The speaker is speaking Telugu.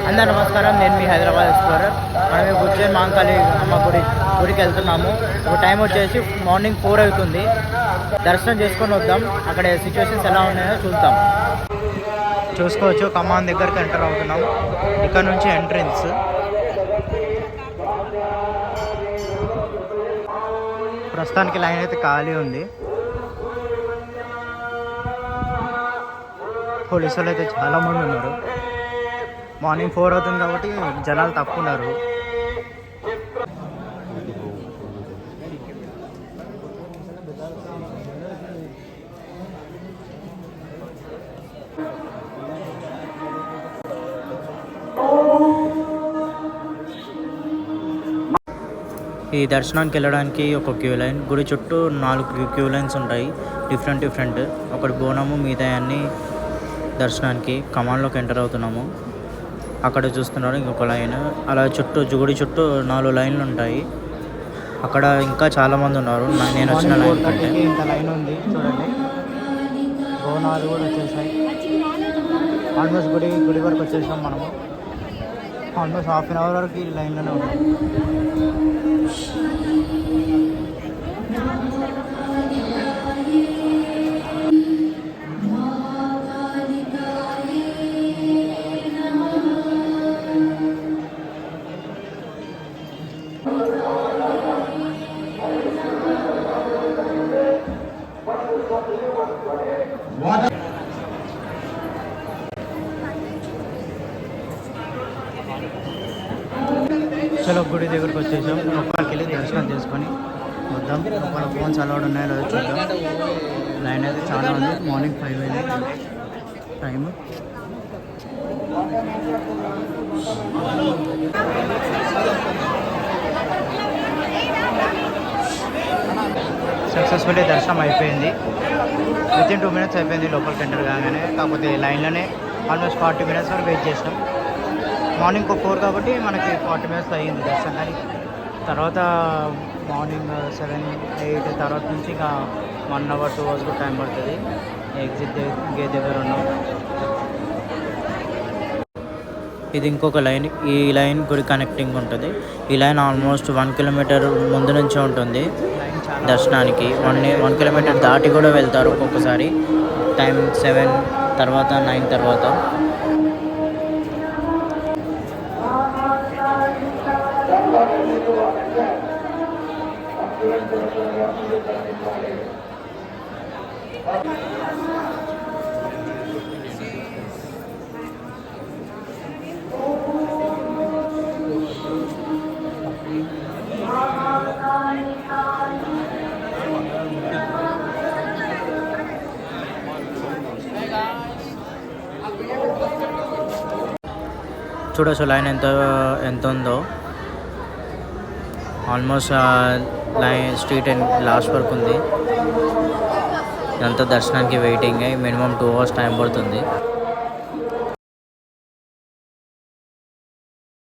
అందరూ నమస్కారం. నేను మీ హైదరాబాద్ ఎక్స్ప్లోరర్. మనం ఈ ఉజ్జయిన్ మహంకాళి అమ్మ గుడికి వెళ్తున్నాము. ఇప్పుడు టైం వచ్చేసి మార్నింగ్ 4 అవుతుంది. దర్శనం చేసుకొని వద్దాం. అక్కడ సిచ్యువేషన్స్ ఎలా ఉన్నాయో చూద్దాం. చూసుకోవచ్చు, కమాన్ దగ్గరికి ఎంటర్ అవుతున్నాం. ఇక్కడ నుంచి ఎంట్రన్స్. ప్రస్తుతానికి లైన్ అయితే ఖాళీ ఉంది. పోలీసులు అయితే చాలామంది ఉన్నారు. మార్నింగ్ 4 అవుతుంది కాబట్టి జనాలు తక్కువ ఉన్నారు. ఈ దర్శనానికి వెళ్ళడానికి ఒక క్యూ లైన్. గుడి చుట్టూ 4 క్యూ లైన్స్ ఉంటాయి, డిఫరెంట్. ఒకటి బోనము, మిగతా అన్ని దర్శనానికి కమాన్లోకి ఎంటర్ అవుతున్నాము. అక్కడ చూస్తున్నారు ఇంకొక లైన్. అలా గుడి చుట్టూ 4 లైన్లు ఉంటాయి. అక్కడ ఇంకా చాలామంది ఉన్నారు. నేను వచ్చిన లైన్ కంటే ఇంత లైన్ ఉంది చూడండి. బోనాలు కూడా వచ్చేసాయి. ఆల్మోస్ట్ గుడి వరకు వచ్చేసాం మనము. ఆల్మోస్ట్ ½ అన్ అవర్ వరకు ఈ లైన్లోనే ఉన్నాం. చలో గుడి దగ్గరకు వచ్చేసాం. లోపలికి వెళ్ళి దర్శనం చేసుకొని వద్దాం. లోపల ఫోన్స్ అలౌడ్ ఉన్నాయో లేదో చూద్దాం. లైన్ అయితే చాలా ఉంది. మార్నింగ్ 5 అయింది టైము. సక్సెస్ఫుల్లీ దర్శనం అయిపోయింది. వితిన్ 2 minutes అయిపోయింది లోపలికి ఎంటర్ కాగానే. కాకపోతే లైన్లోనే ఆల్మోస్ట్ 40 minutes వరకు వెయిట్ చేసినాం. మార్నింగ్ 4 కాబట్టి మనకి 40 minutes అయ్యింది దర్శనానికి. తర్వాత మార్నింగ్ 7, 8 తర్వాత నుంచి ఇక 1 hour 2 hours కూడా టైం పడుతుంది. ఎగ్జిట్ గేట్ దగ్గర ఉన్నాం. ఇది ఇంకొక లైన్. ఈ లైన్ గుడి కనెక్టింగ్ ఉంటుంది. ఈ లైన్ ఆల్మోస్ట్ 1 kilometer ముందు నుంచే ఉంటుంది దర్శనానికి. 1 kilometer దాటి కూడా వెళ్తారు ఒక్కొక్కసారి. టైం 7 తర్వాత 9 తర్వాత. చూడొచ్చు లైన్ ఎంత ఉందో. ఆల్మోస్ట్ లైన్ స్ట్రీట్ లాస్ట్ వరకు ఉంది. ఇదంతా దర్శనానికి వెయిటింగ్. మినిమం 2 hours టైం పడుతుంది.